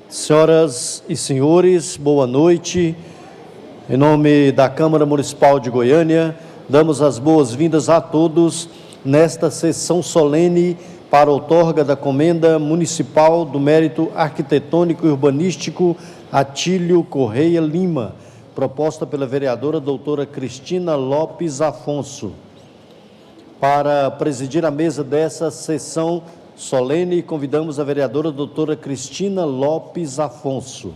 Senhoras e senhores, boa noite. Em nome da Câmara Municipal de Goiânia, damos as boas-vindas a todos nesta sessão solene para a outorga da Comenda Municipal do Mérito Arquitetônico e Urbanístico Atílio Correia Lima, proposta pela vereadora doutora Cristina Lopes Afonso. Para presidir a mesa dessa sessão solene, convidamos a vereadora doutora Cristina Lopes Afonso.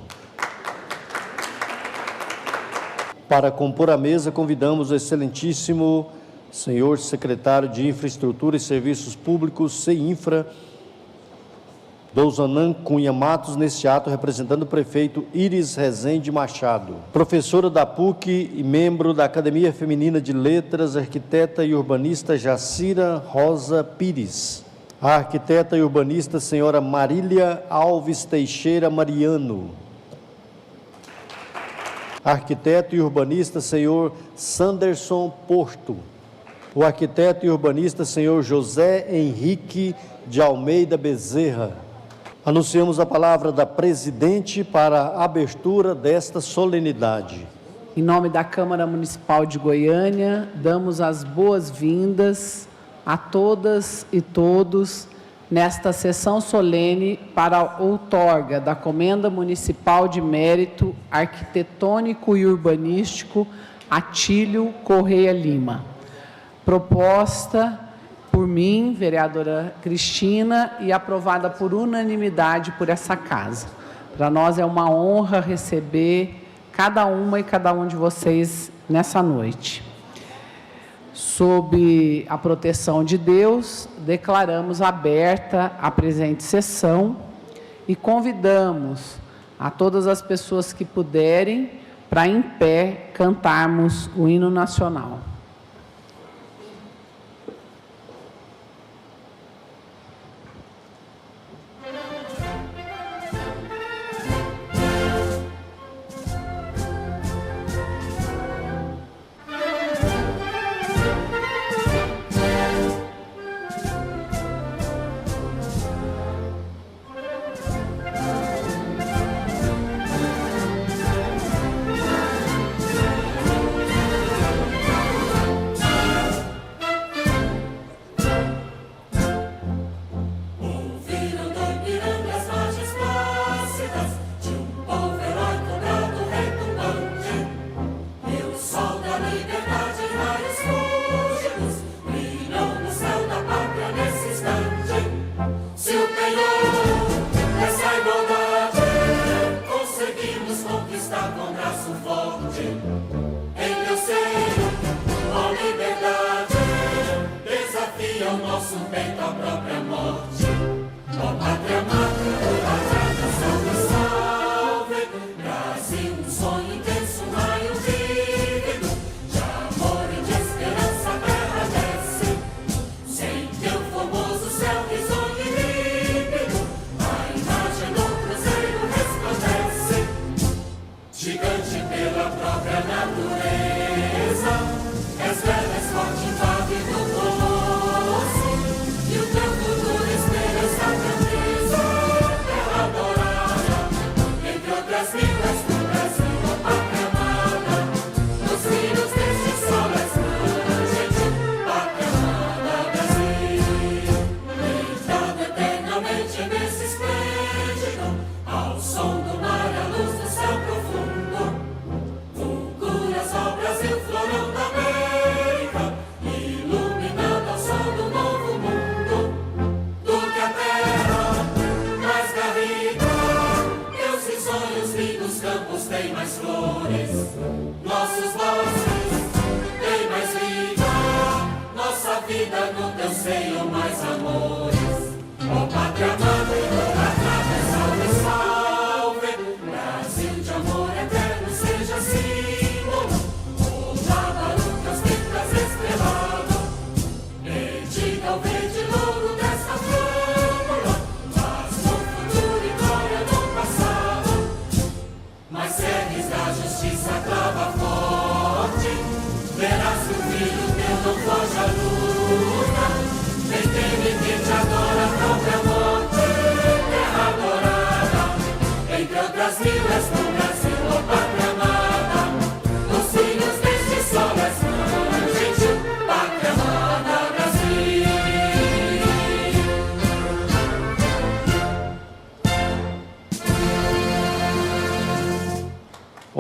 Para compor a mesa, convidamos o excelentíssimo senhor secretário de Infraestrutura e Serviços Públicos, CEINFRA, Douzanan Cunha Matos, neste ato, representando o prefeito Iris Rezende Machado. Professora da PUC e membro da Academia Feminina de Letras, arquiteta e urbanista Jacira Rosa Pires. A arquiteta e urbanista senhora Marília Alves Teixeira Mariano. Arquiteto e urbanista senhor Sanderson Porto. O arquiteto e urbanista senhor José Henrique de Almeida Bezerra. Anunciamos a palavra da presidente para a abertura desta solenidade. Em nome da Câmara Municipal de Goiânia, damos as boas-vindas a todas e todos nesta sessão solene para a outorga da Comenda Municipal de Mérito Arquitetônico e Urbanístico Atílio Correia Lima. Proposta por mim, vereadora Cristina, e aprovada por unanimidade por essa casa. Para nós é uma honra receber cada uma e cada um de vocês nessa noite. Sob a proteção de Deus, declaramos aberta a presente sessão e convidamos a todas as pessoas que puderem para, em pé, cantarmos o hino nacional.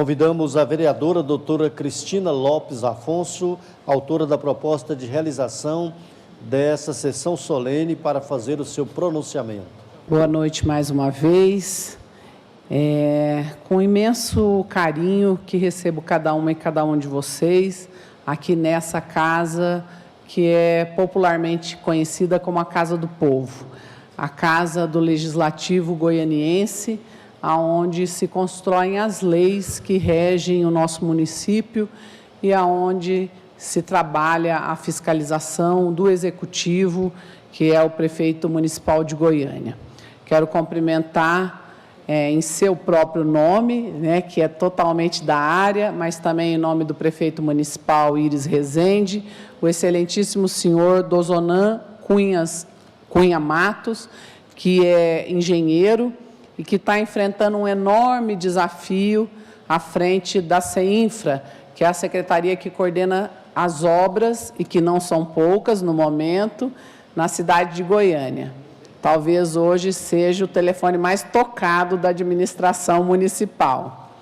Convidamos a vereadora doutora Cristina Lopes Afonso, autora da proposta de realização dessa sessão solene, para fazer o seu pronunciamento. Boa noite mais uma vez. Com imenso carinho que recebo cada uma e cada um de vocês aqui nessa casa que é popularmente conhecida como a Casa do Povo, a Casa do Legislativo Goianiense, aonde se constroem as leis que regem o nosso município e aonde se trabalha a fiscalização do Executivo, que é o prefeito municipal de Goiânia. Quero cumprimentar em seu próprio nome, que é totalmente da área, mas também em nome do prefeito municipal Íris Rezende, o excelentíssimo senhor Dozonan Cunha Matos, que é engenheiro e que está enfrentando um enorme desafio à frente da CEINFRA, que é a secretaria que coordena as obras, e que não são poucas no momento, na cidade de Goiânia. Talvez hoje seja o telefone mais tocado da administração municipal.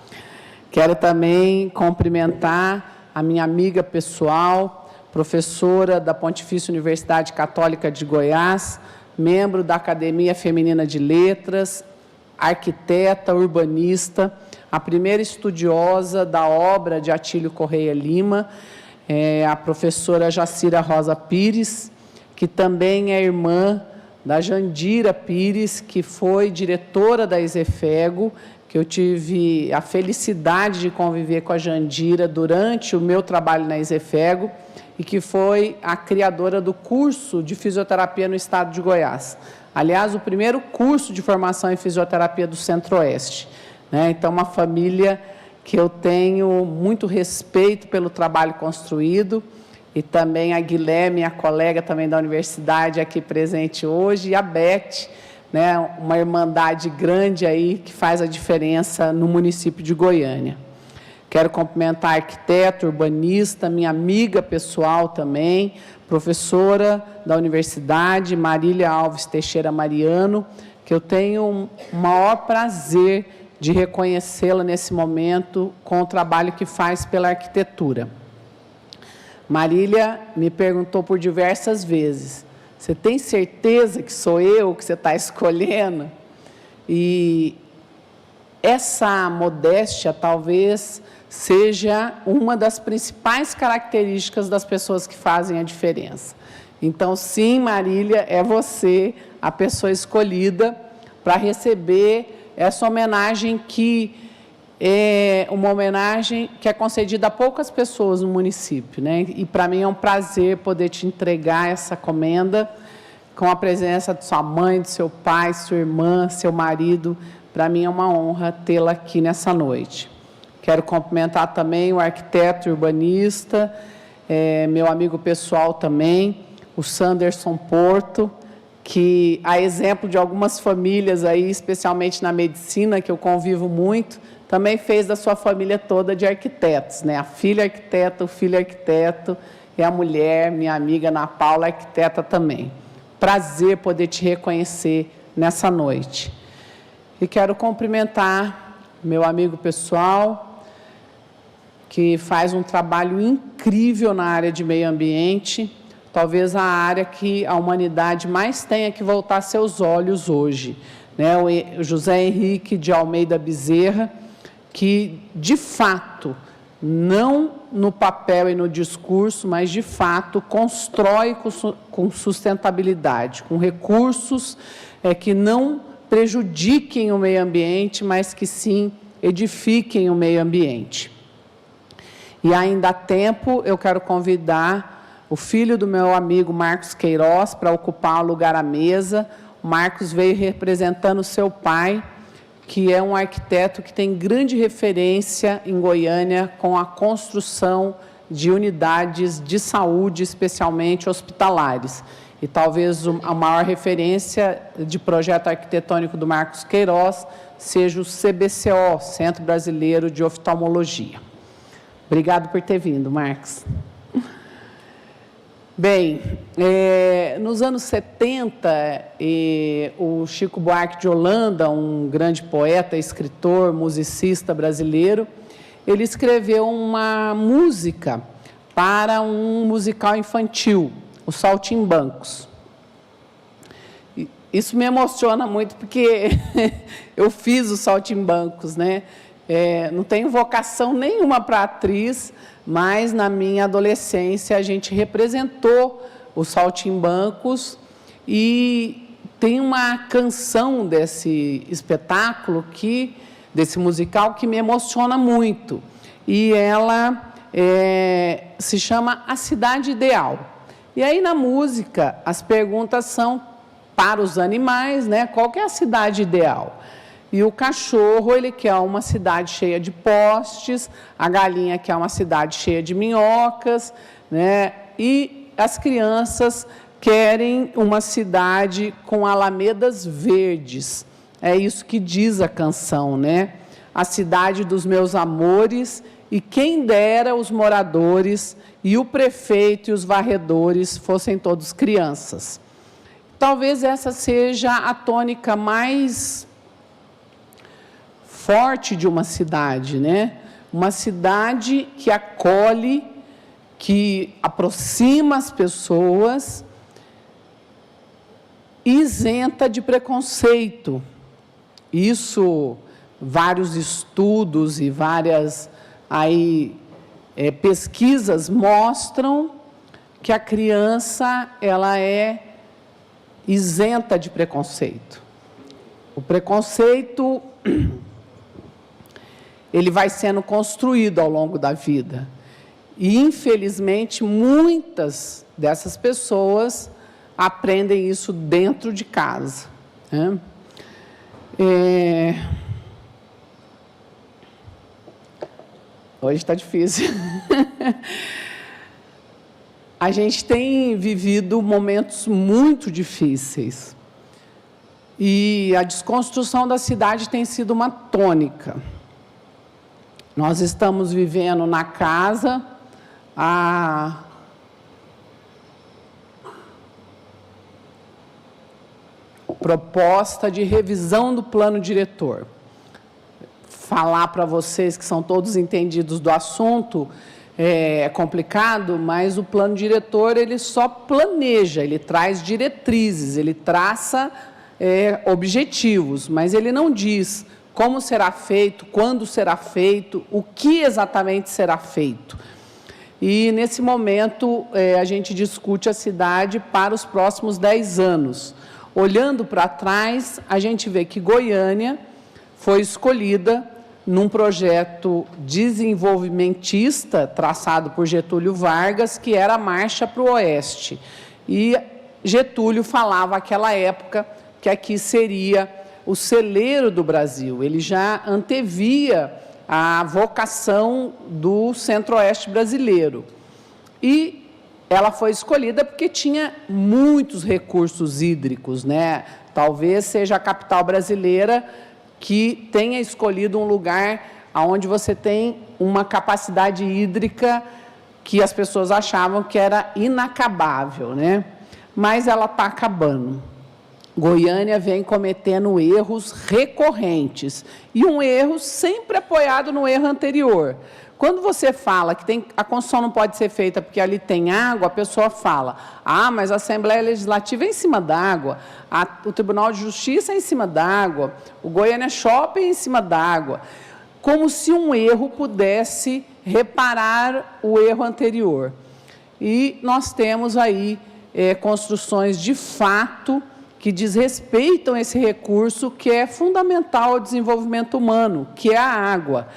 Quero também cumprimentar a minha amiga pessoal, professora da Pontifícia Universidade Católica de Goiás, membro da Academia Feminina de Letras, arquiteta, urbanista, a primeira estudiosa da obra de Atílio Correia Lima, a professora Jacira Rosa Pires, que também é irmã da Jandira Pires, que foi diretora da Exefego, que eu tive a felicidade de conviver com a Jandira durante o meu trabalho na Exefego, e que foi a criadora do curso de fisioterapia no estado de Goiás. Aliás, o primeiro curso de formação em fisioterapia do Centro-Oeste. Então, uma família que eu tenho muito respeito pelo trabalho construído, e também a Guilherme, minha colega também da universidade aqui presente hoje, e a Beth, uma irmandade grande aí que faz a diferença no município de Goiânia. Quero cumprimentar a arquiteta, urbanista, minha amiga pessoal também, professora da universidade, Marília Alves Teixeira Mariano, que eu tenho o maior prazer de reconhecê-la nesse momento com o trabalho que faz pela arquitetura. Marília me perguntou por diversas vezes: você tem certeza que sou eu que você está escolhendo? E essa modéstia talvez seja uma das principais características das pessoas que fazem a diferença. Então, sim, Marília, é você a pessoa escolhida para receber essa homenagem, que é uma homenagem que é concedida a poucas pessoas no município, E para mim é um prazer poder te entregar essa comenda com a presença de sua mãe, de seu pai, sua irmã, seu marido. Para mim é uma honra tê-la aqui nessa noite. Quero cumprimentar também o arquiteto urbanista, meu amigo pessoal também, o Sanderson Porto, que, a exemplo de algumas famílias aí, especialmente na medicina, que eu convivo muito, também fez da sua família toda de arquitetos, A filha arquiteta, o filho arquiteto, e a mulher, minha amiga Ana Paula, arquiteta também. Prazer poder te reconhecer nessa noite. E quero cumprimentar meu amigo pessoal, que faz um trabalho incrível na área de meio ambiente, talvez a área que a humanidade mais tenha que voltar seus olhos hoje, O José Henrique de Almeida Bezerra, que, de fato, não no papel e no discurso, mas, de fato, constrói com sustentabilidade, com recursos que não prejudiquem o meio ambiente, mas que, sim, edifiquem o meio ambiente. E ainda há tempo, eu quero convidar o filho do meu amigo Marcos Queiroz para ocupar o lugar à mesa. O Marcos veio representando seu pai, que é um arquiteto que tem grande referência em Goiânia com a construção de unidades de saúde, especialmente hospitalares. E talvez a maior referência de projeto arquitetônico do Marcos Queiroz seja o CBCO, Centro Brasileiro de Oftalmologia. Obrigado por ter vindo, Marcos. Bem, nos anos 70, o Chico Buarque de Holanda, um grande poeta, escritor, musicista brasileiro, ele escreveu uma música para um musical infantil, Os Saltimbancos. Isso me emociona muito, porque eu fiz os Saltimbancos, né? Não tenho vocação nenhuma para atriz, mas na minha adolescência a gente representou os Saltimbancos e tem uma canção desse espetáculo, desse musical, que me emociona muito. E ela se chama A Cidade Ideal. E aí, na música, as perguntas são para os animais, né? Qual que é a cidade ideal? E o cachorro, ele quer uma cidade cheia de postes, a galinha quer uma cidade cheia de minhocas, né? E as crianças querem uma cidade com alamedas verdes. É isso que diz a canção, né? A cidade dos meus amores, e quem dera os moradores e o prefeito e os varredores fossem todos crianças. Talvez essa seja a tônica mais forte de uma cidade, né? Uma cidade que acolhe, que aproxima as pessoas, isenta de preconceito. Isso, vários estudos e várias pesquisas mostram que a criança ela é isenta de preconceito. O preconceito ele vai sendo construído ao longo da vida. E, infelizmente, muitas dessas pessoas aprendem isso dentro de casa, né? Hoje está difícil. A gente tem vivido momentos muito difíceis. E a desconstrução da cidade tem sido uma tônica. Nós estamos vivendo na casa a proposta de revisão do plano diretor. Falar para vocês que são todos entendidos do assunto é complicado, mas o plano diretor ele só planeja, ele traz diretrizes, ele traça objetivos, mas ele não diz como será feito, quando será feito, o que exatamente será feito. E, nesse momento, a gente discute a cidade para os próximos 10 anos. Olhando para trás, a gente vê que Goiânia foi escolhida num projeto desenvolvimentista traçado por Getúlio Vargas, que era a Marcha para o Oeste. E Getúlio falava naquela época que aqui seria o celeiro do Brasil. Ele já antevia a vocação do Centro-Oeste brasileiro. E ela foi escolhida porque tinha muitos recursos hídricos, né? Talvez seja a capital brasileira que tenha escolhido um lugar onde você tem uma capacidade hídrica que as pessoas achavam que era inacabável, né? Mas ela está acabando. Goiânia vem cometendo erros recorrentes, e um erro sempre apoiado no erro anterior. Quando você fala que a construção não pode ser feita porque ali tem água, a pessoa fala, mas a Assembleia Legislativa é em cima d'água, o Tribunal de Justiça é em cima d'água, o Goiânia Shopping é em cima d'água, como se um erro pudesse reparar o erro anterior. E nós temos aí construções de fato que desrespeitam esse recurso que é fundamental ao desenvolvimento humano, que é a água.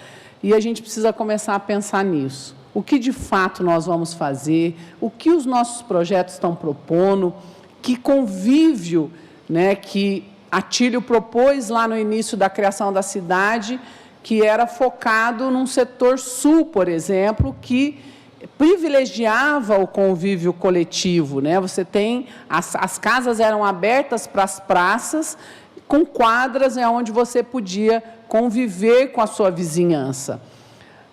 E a gente precisa começar a pensar nisso. O que de fato nós vamos fazer, o que os nossos projetos estão propondo, que convívio, né, que Atílio propôs lá no início da criação da cidade, que era focado num setor sul, por exemplo, que privilegiava o convívio coletivo, né? Você tem as casas eram abertas para as praças, com quadras onde você podia conviver com a sua vizinhança.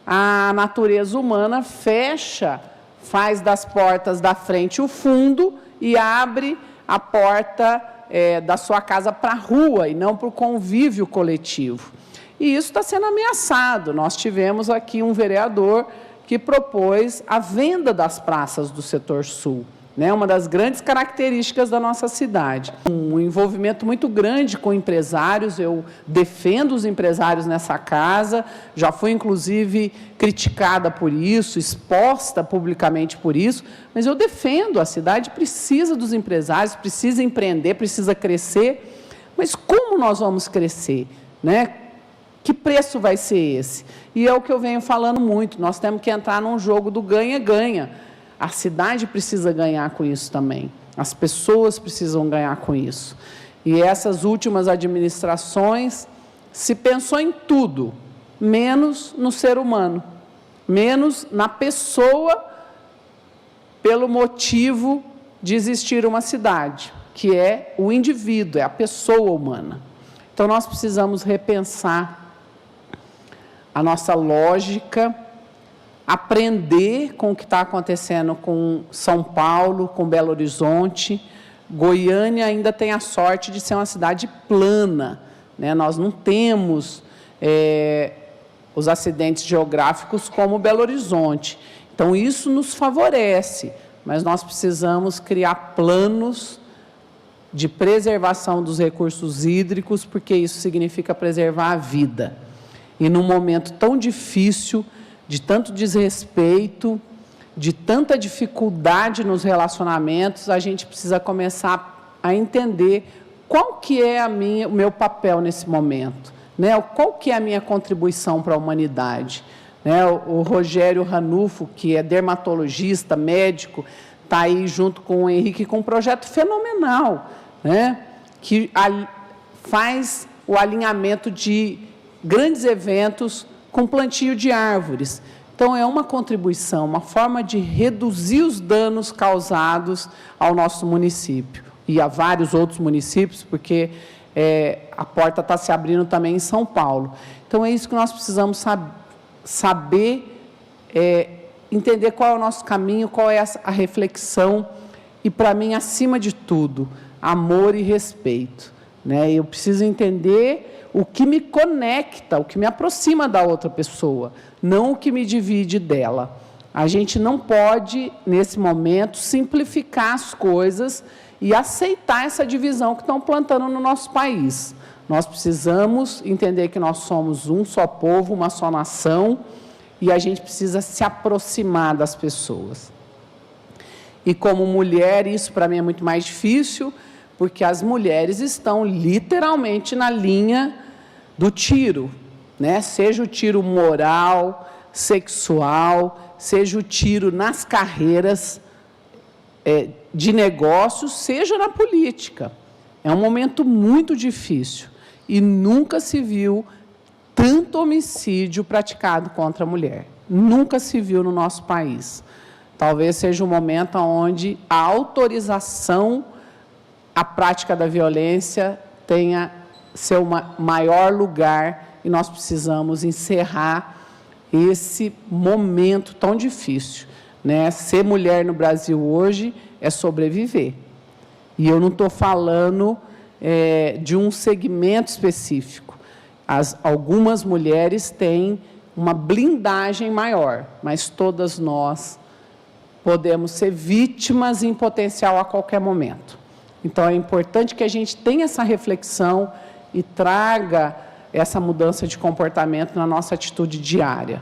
A natureza humana faz das portas da frente o fundo e abre a porta da sua casa para a rua e não para o convívio coletivo. E isso está sendo ameaçado. Nós tivemos aqui um vereador que propôs a venda das praças do setor sul, né? Uma das grandes características da nossa cidade. Um envolvimento muito grande com empresários, eu defendo os empresários nessa casa, já fui, inclusive, criticada por isso, exposta publicamente por isso, mas eu defendo, a cidade precisa dos empresários, precisa empreender, precisa crescer, mas como nós vamos crescer, né? Que preço vai ser esse? E é o que eu venho falando muito, nós temos que entrar num jogo do ganha-ganha. A cidade precisa ganhar com isso também. As pessoas precisam ganhar com isso. E essas últimas administrações se pensou em tudo, menos no ser humano, menos na pessoa, pelo motivo de existir uma cidade, que é o indivíduo, é a pessoa humana. Então, nós precisamos repensar a nossa lógica, aprender com o que está acontecendo com São Paulo, com Belo Horizonte. Goiânia ainda tem a sorte de ser uma cidade plana, né? Nós não temos os acidentes geográficos como Belo Horizonte. Então, isso nos favorece, mas nós precisamos criar planos de preservação dos recursos hídricos, porque isso significa preservar a vida. E num momento tão difícil, de tanto desrespeito, de tanta dificuldade nos relacionamentos, a gente precisa começar a entender qual que é o meu papel nesse momento, né? Qual que é a minha contribuição para a humanidade, né? O Rogério Ranulfo, que é dermatologista, médico, está aí junto com o Henrique com um projeto fenomenal, né? Que faz o alinhamento de grandes eventos com plantio de árvores. Então, é uma contribuição, uma forma de reduzir os danos causados ao nosso município e a vários outros municípios, porque a porta está se abrindo também em São Paulo. Então, é isso que nós precisamos saber, entender qual é o nosso caminho, qual é a reflexão e, para mim, acima de tudo, amor e respeito, né? Eu preciso entender o que me conecta, o que me aproxima da outra pessoa, não o que me divide dela. A gente não pode, nesse momento, simplificar as coisas e aceitar essa divisão que estão plantando no nosso país. Nós precisamos entender que nós somos um só povo, uma só nação, e a gente precisa se aproximar das pessoas. E como mulher, isso para mim é muito mais difícil, porque as mulheres estão literalmente na linha do tiro, né? Seja o tiro moral, sexual, seja o tiro nas carreiras de negócios, seja na política. É um momento muito difícil e nunca se viu tanto homicídio praticado contra a mulher. Nunca se viu no nosso país. Talvez seja um momento onde a autorização a prática da violência tenha seu maior lugar e nós precisamos encerrar esse momento tão difícil, né? Ser mulher no Brasil hoje é sobreviver. E eu não estou falando de um segmento específico. Algumas mulheres têm uma blindagem maior, mas todas nós podemos ser vítimas em potencial a qualquer momento. Então, é importante que a gente tenha essa reflexão e traga essa mudança de comportamento na nossa atitude diária,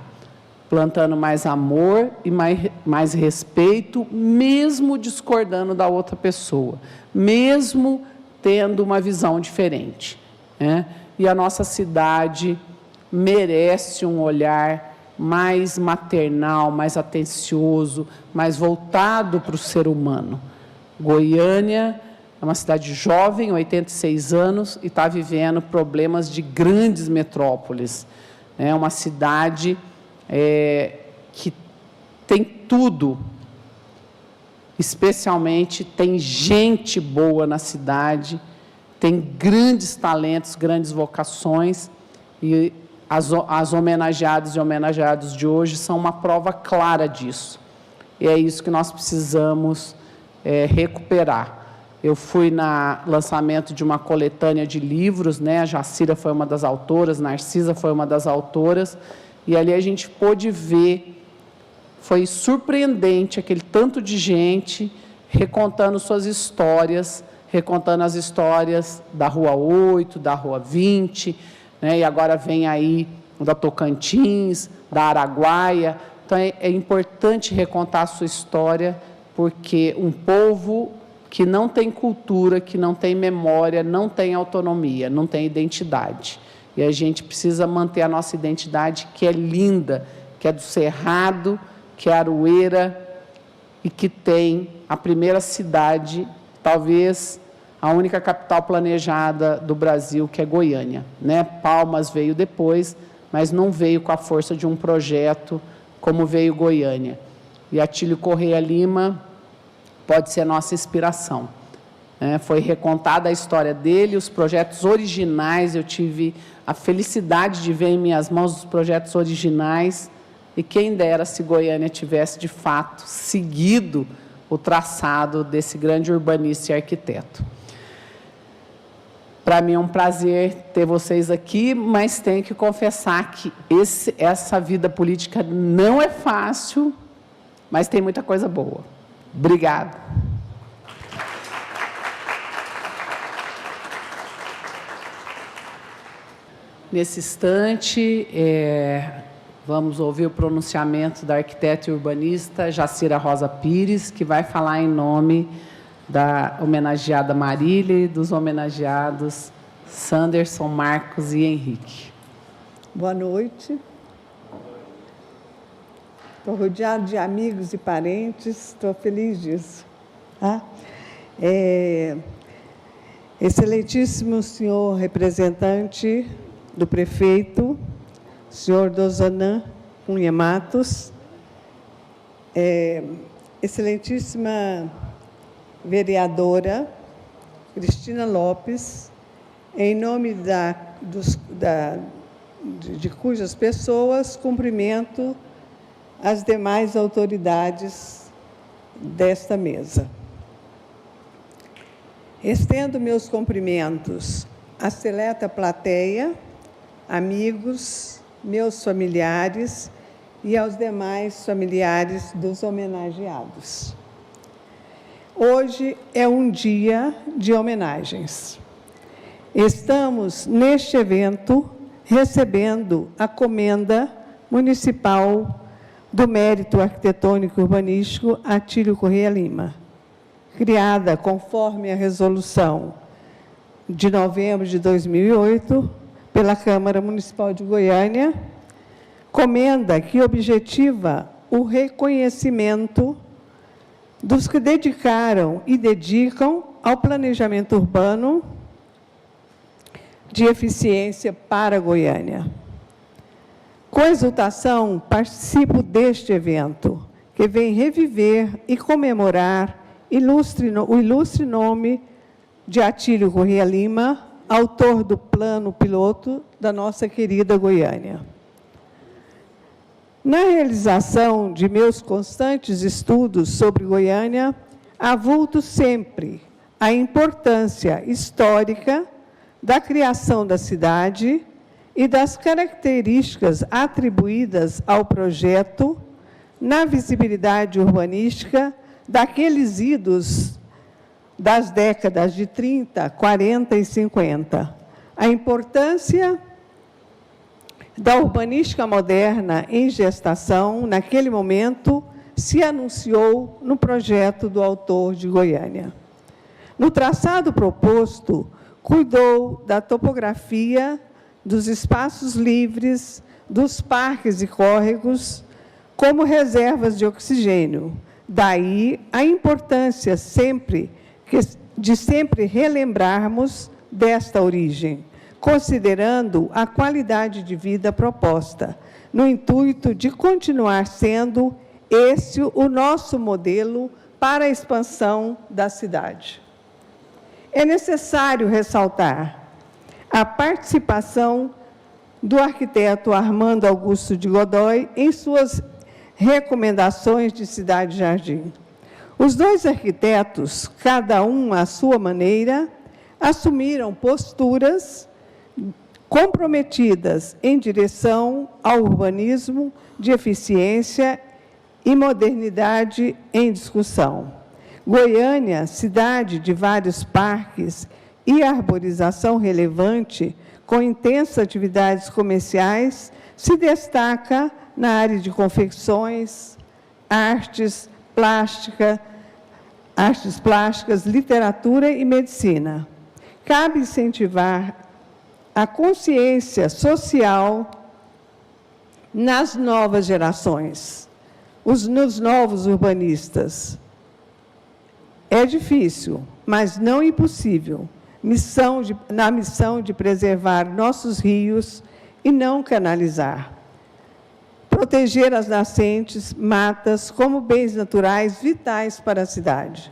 plantando mais amor e mais respeito, mesmo discordando da outra pessoa, mesmo tendo uma visão diferente, né? E a nossa cidade merece um olhar mais maternal, mais atencioso, mais voltado para o ser humano. Goiânia é uma cidade jovem, 86 anos, e está vivendo problemas de grandes metrópoles. É uma cidade que tem tudo, especialmente tem gente boa na cidade, tem grandes talentos, grandes vocações, e as homenageadas e homenageados de hoje são uma prova clara disso. E é isso que nós precisamos recuperar. Eu fui no lançamento de uma coletânea de livros, né? A Jacira foi uma das autoras, Narcisa foi uma das autoras, e ali a gente pôde ver, foi surpreendente aquele tanto de gente recontando suas histórias, recontando as histórias da Rua 8, da Rua 20, né? E agora vem aí da Tocantins, da Araguaia. Então, é importante recontar a sua história, porque um povo que não tem cultura, que não tem memória, não tem autonomia, não tem identidade. E a gente precisa manter a nossa identidade, que é linda, que é do Cerrado, que é Aroeira, e que tem a primeira cidade, talvez a única capital planejada do Brasil, que é Goiânia, né? Palmas veio depois, mas não veio com a força de um projeto como veio Goiânia. E Atílio Corrêa Lima pode ser a nossa inspiração. Foi recontada a história dele, os projetos originais, eu tive a felicidade de ver em minhas mãos os projetos originais, e quem dera se Goiânia tivesse, de fato, seguido o traçado desse grande urbanista e arquiteto. Para mim é um prazer ter vocês aqui, mas tenho que confessar que essa vida política não é fácil, mas tem muita coisa boa. Obrigada. Nesse instante, vamos ouvir o pronunciamento da arquiteta e urbanista Jacira Rosa Pires, que vai falar em nome da homenageada Marília e dos homenageados Sanderson, Marcos e Henrique. Boa noite. Estou rodeado de amigos e parentes, estou feliz disso. Excelentíssimo senhor representante do prefeito, senhor Dozonan Cunha Matos, excelentíssima vereadora Cristina Lopes, em nome de cujas pessoas cumprimento as demais autoridades desta mesa. Estendo meus cumprimentos à seleta plateia, amigos, meus familiares e aos demais familiares dos homenageados. Hoje é um dia de homenagens. Estamos, neste evento, recebendo a Comenda Municipal do Mérito Arquitetônico e Urbanístico Atílio Corrêa Lima, criada conforme a resolução de novembro de 2008 pela Câmara Municipal de Goiânia, comenda que objetiva o reconhecimento dos que dedicaram e dedicam ao planejamento urbano de eficiência para Goiânia. Com exultação, participo deste evento, que vem reviver e comemorar o ilustre nome de Atílio Corrêa Lima, autor do plano piloto da nossa querida Goiânia. Na realização de meus constantes estudos sobre Goiânia, avulto sempre a importância histórica da criação da cidade e das características atribuídas ao projeto na visibilidade urbanística daqueles idos das décadas de 30, 40 e 50. A importância da urbanística moderna em gestação, naquele momento, se anunciou no projeto do autor de Goiânia. No traçado proposto, cuidou da topografia, dos espaços livres, dos parques e córregos, como reservas de oxigênio. Daí a importância de sempre relembrarmos desta origem, considerando a qualidade de vida proposta, no intuito de continuar sendo esse o nosso modelo para a expansão da cidade. É necessário ressaltar a participação do arquiteto Armando Augusto de Godoy em suas recomendações de Cidade Jardim. Os dois arquitetos, cada um à sua maneira, assumiram posturas comprometidas em direção ao urbanismo de eficiência e modernidade em discussão. Goiânia, cidade de vários parques e arborização relevante, com intensas atividades comerciais, se destaca na área de confecções, artes plásticas, literatura e medicina. Cabe incentivar a consciência social nas novas gerações, nos novos urbanistas. É difícil, mas não impossível, na missão de preservar nossos rios e não canalizar. Proteger as nascentes, matas, como bens naturais vitais para a cidade.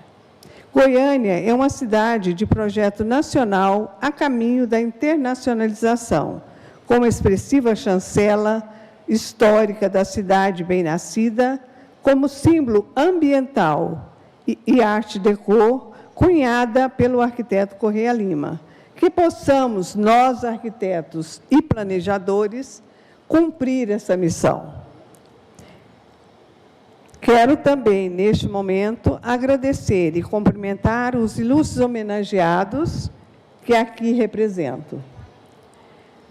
Goiânia é uma cidade de projeto nacional a caminho da internacionalização, com uma expressiva chancela histórica da cidade bem-nascida, como símbolo ambiental e arte déco, cunhada pelo arquiteto Correia Lima. Que possamos, nós, arquitetos e planejadores, cumprir essa missão. Quero também, neste momento, agradecer e cumprimentar os ilustres homenageados que aqui represento.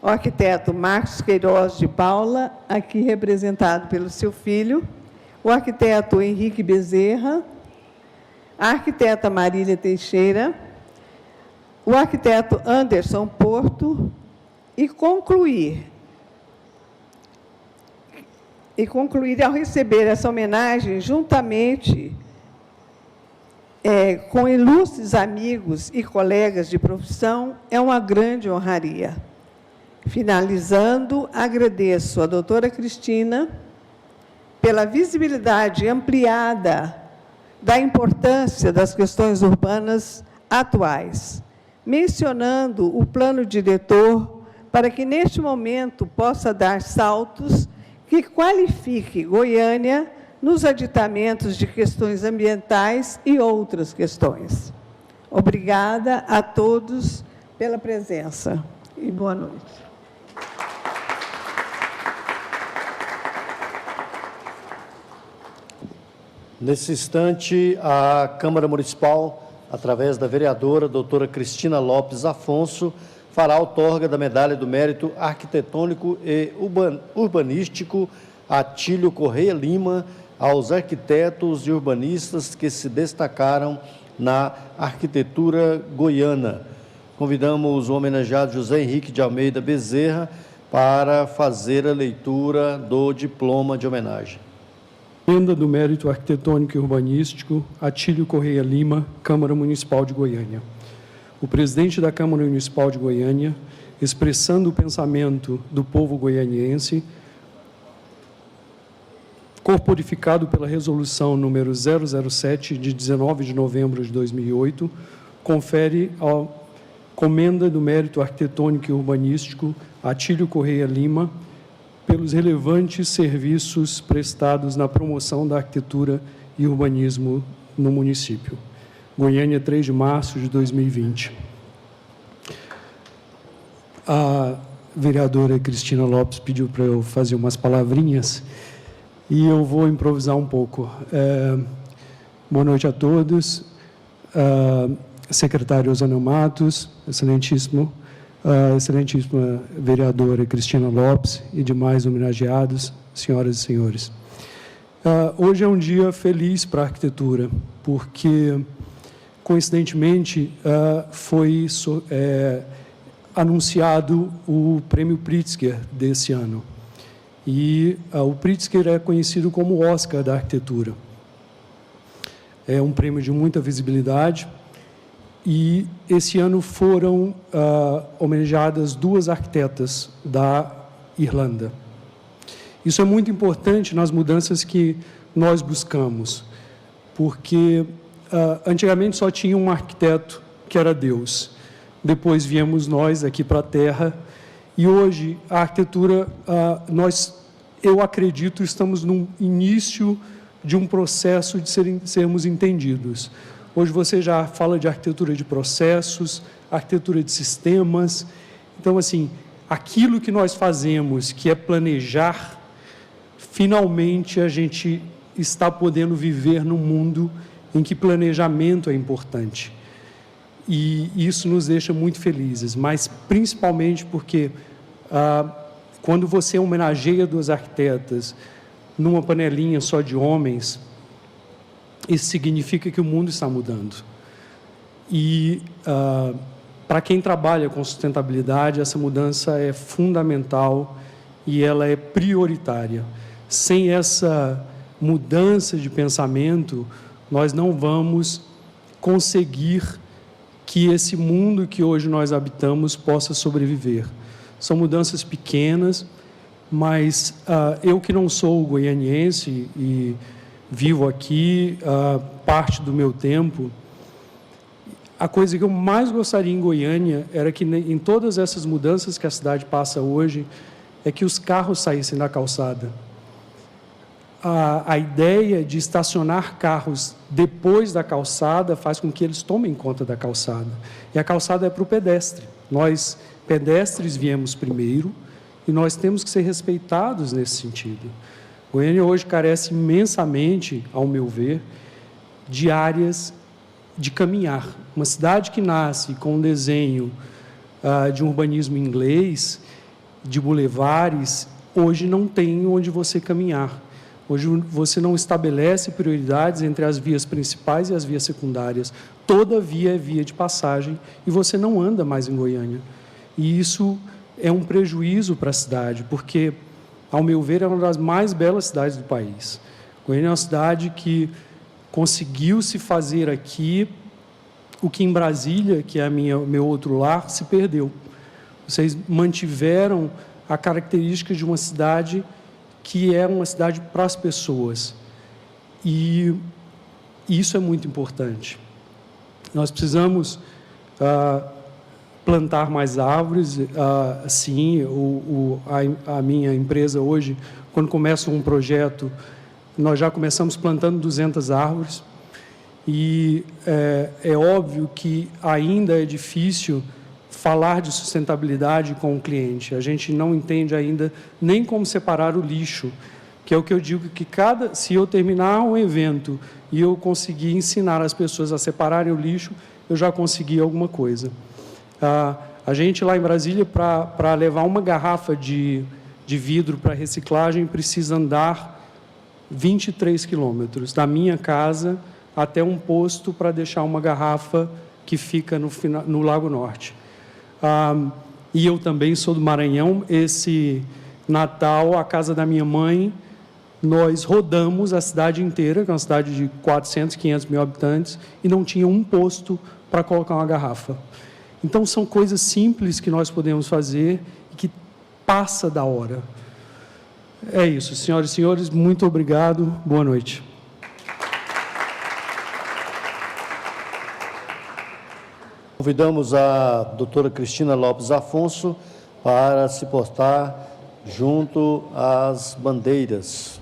O arquiteto Marcos Queiroz de Paula, aqui representado pelo seu filho, o arquiteto Henrique Bezerra, a arquiteta Marília Teixeira, o arquiteto Anderson Porto, e concluir ao receber essa homenagem, juntamente com ilustres amigos e colegas de profissão, é uma grande honraria. Finalizando, agradeço à doutora Cristina pela visibilidade ampliada da importância das questões urbanas atuais, mencionando o plano diretor para que, neste momento, possa dar saltos que qualifique Goiânia nos aditamentos de questões ambientais e outras questões. Obrigada a todos pela presença e boa noite. Nesse instante, a Câmara Municipal, através da vereadora doutora Cristina Lopes Afonso, fará a outorga da Medalha do Mérito Arquitetônico e Urbanístico Atílio Correia Lima aos arquitetos e urbanistas que se destacaram na arquitetura goiana. Convidamos o homenageado José Henrique de Almeida Bezerra para fazer a leitura do diploma de homenagem. Emenda do Mérito Arquitetônico e Urbanístico, Atílio Correia Lima, Câmara Municipal de Goiânia. O presidente da Câmara Municipal de Goiânia, expressando o pensamento do povo goianiense, corporificado pela Resolução número 007, de 19 de novembro de 2008, confere a Comenda do Mérito Arquitetônico e Urbanístico Atílio Correia Lima pelos relevantes serviços prestados na promoção da arquitetura e urbanismo no município. Goiânia, 3 de março de 2020. A vereadora Cristina Lopes pediu para eu fazer umas palavrinhas e eu vou improvisar um pouco. Boa noite a todos. Secretário Osânio Matos, excelentíssima vereadora Cristina Lopes e demais homenageados, senhoras e senhores. Hoje é um dia feliz para a arquitetura, porque, coincidentemente, foi anunciado o Prêmio Pritzker desse ano. E o Pritzker é conhecido como o Oscar da arquitetura. É um prêmio de muita visibilidade. E esse ano foram homenageadas 2 arquitetas da Irlanda. Isso é muito importante nas mudanças que nós buscamos, porque antigamente só tinha um arquiteto que era Deus. Depois viemos nós aqui para a Terra, e hoje a arquitetura, eu acredito, estamos no início de um processo de sermos entendidos. Hoje você já fala de arquitetura de processos, arquitetura de sistemas. Então, assim, aquilo que nós fazemos, que é planejar, finalmente a gente está podendo viver num mundo em que planejamento é importante. E isso nos deixa muito felizes, mas principalmente porque quando você homenageia 2 arquitetas numa panelinha só de homens, isso significa que o mundo está mudando. E para quem trabalha com sustentabilidade, essa mudança é fundamental e ela é prioritária. Sem essa mudança de pensamento, nós não vamos conseguir que esse mundo que hoje nós habitamos possa sobreviver. São mudanças pequenas, mas eu que não sou goianiense e vivo aqui parte do meu tempo, a coisa que eu mais gostaria em Goiânia era que em todas essas mudanças que a cidade passa hoje, é que os carros saíssem da calçada. A ideia de estacionar carros depois da calçada faz com que eles tomem conta da calçada. E a calçada é para o pedestre. Nós, pedestres, viemos primeiro e nós temos que ser respeitados nesse sentido. Goiânia hoje carece imensamente, ao meu ver, de áreas de caminhar. Uma cidade que nasce com um desenho de um urbanismo inglês, de bulevares, hoje não tem onde você caminhar. Hoje você não estabelece prioridades entre as vias principais e as vias secundárias. Toda via é via de passagem e você não anda mais em Goiânia. E isso é um prejuízo para a cidade, porque, ao meu ver, é uma das mais belas cidades do país. Goiânia é uma cidade que conseguiu se fazer aqui o que em Brasília, que é meu outro lar, se perdeu. Vocês mantiveram a característica de uma cidade que é uma cidade para as pessoas. E isso é muito importante. Nós precisamos plantar mais árvores. Sim, a minha empresa hoje, quando começa um projeto, nós já começamos plantando 200 árvores. E é óbvio que ainda é difícil falar de sustentabilidade com o cliente. A gente não entende ainda nem como separar o lixo, que é o que eu digo que se eu terminar um evento e eu conseguir ensinar as pessoas a separarem o lixo, eu já consegui alguma coisa. A gente lá em Brasília, para levar uma garrafa de vidro para reciclagem, precisa andar 23 quilômetros, da minha casa até um posto para deixar uma garrafa que fica no Lago Norte. E eu também sou do Maranhão. Esse Natal, a casa da minha mãe, nós rodamos a cidade inteira, que é uma cidade de 400, 500 mil habitantes, e não tinha um posto para colocar uma garrafa. Então, são coisas simples que nós podemos fazer e que passa da hora. É isso, senhoras e senhores, muito obrigado, boa noite. Convidamos a doutora Cristina Lopes Afonso para se postar junto às bandeiras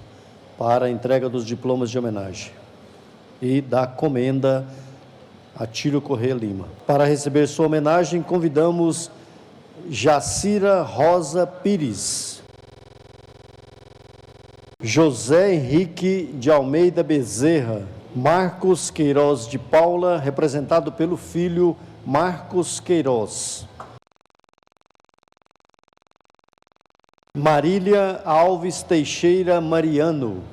para a entrega dos diplomas de homenagem e da comenda Atílio Corrêa Lima. Para receber sua homenagem, convidamos Jacira Rosa Pires, José Henrique de Almeida Bezerra, Marcos Queiroz de Paula, representado pelo filho Marcos Queiroz, Marília Alves Teixeira Mariano,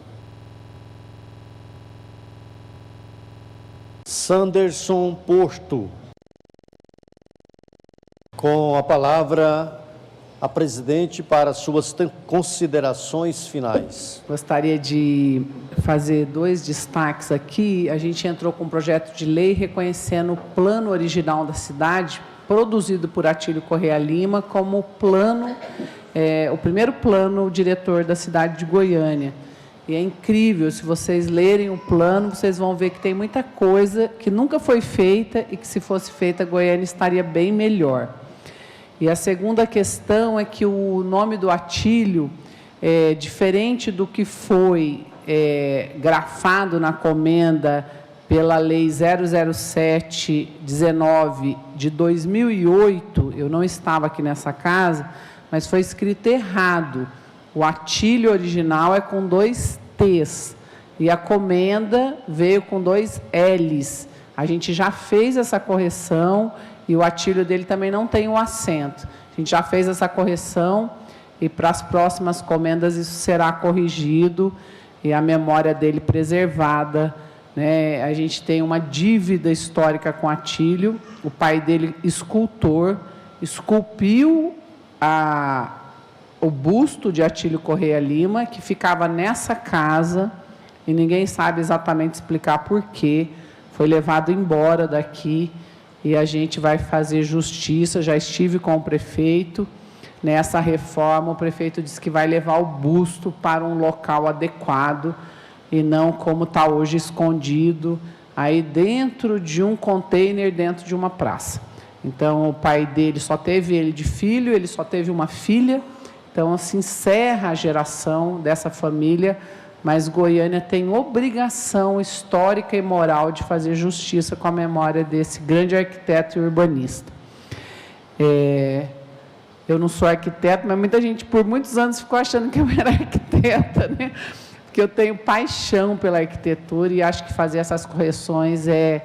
Sanderson Porto. Com a palavra a presidente para suas considerações finais. Gostaria de fazer 2 destaques aqui. A gente entrou com um projeto de lei reconhecendo o plano original da cidade, produzido por Atílio Corrêa Lima, como plano, o primeiro plano diretor da cidade de Goiânia. E é incrível, se vocês lerem o plano, vocês vão ver que tem muita coisa que nunca foi feita e que, se fosse feita, Goiânia estaria bem melhor. E a segunda questão é que o nome do Atílio, diferente do que foi grafado na comenda pela Lei 007/19 de 2008, eu não estava aqui nessa casa, mas foi escrito errado. O atílio original é com 2 T's e a comenda veio com 2 L's. A gente já fez essa correção e o atílio dele também não tem o acento. A gente já fez essa correção e para as próximas comendas isso será corrigido e a memória dele preservada, né? A gente tem uma dívida histórica com Atílio. O pai dele, escultor, esculpiu o busto de Atílio Correia Lima, que ficava nessa casa, e ninguém sabe exatamente explicar por quê. Foi levado embora daqui, e a gente vai fazer justiça. Já estive com o prefeito. Nessa reforma, o prefeito disse que vai levar o busto para um local adequado, e não como está hoje, escondido, aí dentro de um container, dentro de uma praça. Então, o pai dele só teve ele de filho, ele só teve uma filha. Então, se encerra a geração dessa família, mas Goiânia tem obrigação histórica e moral de fazer justiça com a memória desse grande arquiteto e urbanista. Eu não sou arquiteto, mas muita gente, por muitos anos, ficou achando que eu era arquiteta, né? Porque eu tenho paixão pela arquitetura e acho que fazer essas correções é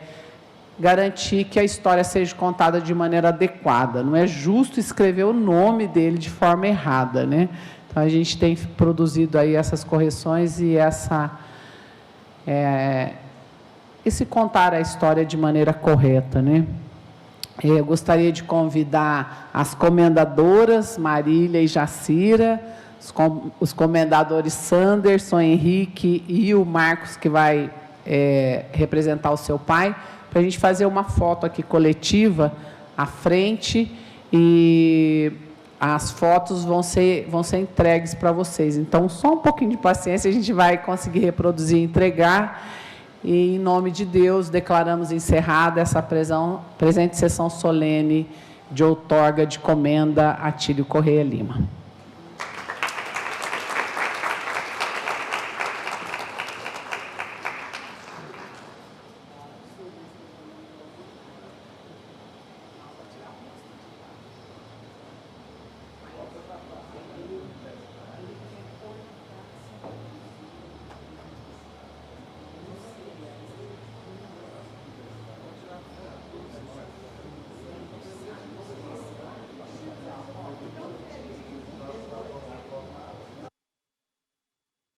garantir que a história seja contada de maneira adequada. Não é justo escrever o nome dele de forma errada, né? Então, a gente tem produzido aí essas correções e esse contar a história de maneira correta, né? Eu gostaria de convidar as comendadoras, Marília e Jacira, os comendadores Sanderson, Henrique e o Marcos, que vai representar o seu pai, para a gente fazer uma foto aqui coletiva à frente, e as fotos vão ser entregues para vocês. Então, só um pouquinho de paciência, a gente vai conseguir reproduzir e entregar. E, em nome de Deus, declaramos encerrada essa presente sessão solene de outorga de comenda Atílio Correia Lima.